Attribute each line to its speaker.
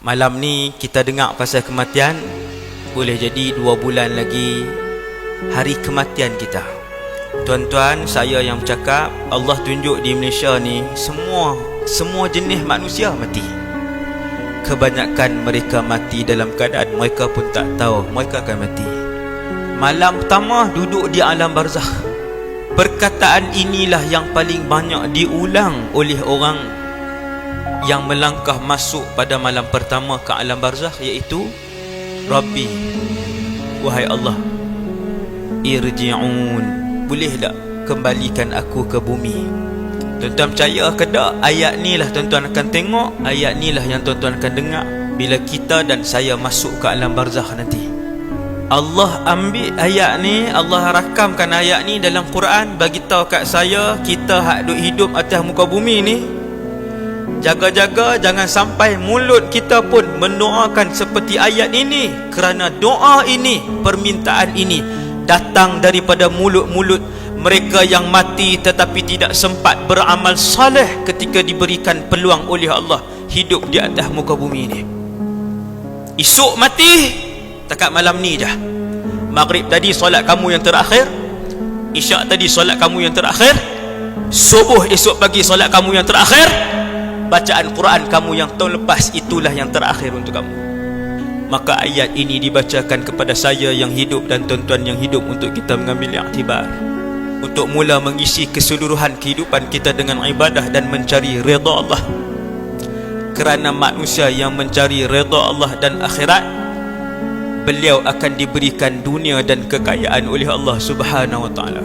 Speaker 1: Malam ni kita dengar pasal kematian. Boleh jadi 2 bulan lagi hari kematian kita. Tuan-tuan, saya yang bercakap, Allah tunjuk di Malaysia ni semua jenis manusia mati. Kebanyakan mereka mati dalam keadaan mereka pun tak tahu mereka akan mati. Malam pertama duduk di alam barzakh. Perkataan inilah yang paling banyak diulang oleh orang yang melangkah masuk pada malam pertama ke alam barzakh, iaitu Rabbi, wahai Allah, irji'un, boleh tak kembalikan aku ke bumi? Tuan-tuan percaya ke tak? Ayat ni lah tuan-tuan akan tengok, ayat ni lah yang tuan-tuan akan dengar bila kita dan saya masuk ke alam barzakh nanti. Allah ambil ayat ni, Allah rakamkan ayat ni dalam Quran, bagi tahu kat saya, kita hak duk hidup atas muka bumi ni, jaga-jaga jangan sampai mulut kita pun mendoakan seperti ayat ini, kerana doa ini, permintaan ini datang daripada mulut-mulut mereka yang mati tetapi tidak sempat beramal saleh ketika diberikan peluang oleh Allah hidup di atas muka bumi ini. Esok mati takat malam ni je. Maghrib tadi solat kamu yang terakhir, isyak tadi solat kamu yang terakhir, subuh esok pagi solat kamu yang terakhir, bacaan Quran kamu yang tahun lepas itulah yang terakhir untuk kamu. Maka ayat ini dibacakan kepada saya yang hidup dan tuan-tuan yang hidup untuk kita mengambil iktibar, untuk mula mengisi keseluruhan kehidupan kita dengan ibadah dan mencari redha Allah. Kerana manusia yang mencari redha Allah dan akhirat, beliau akan diberikan dunia dan kekayaan oleh Allah Subhanahu wa ta'ala.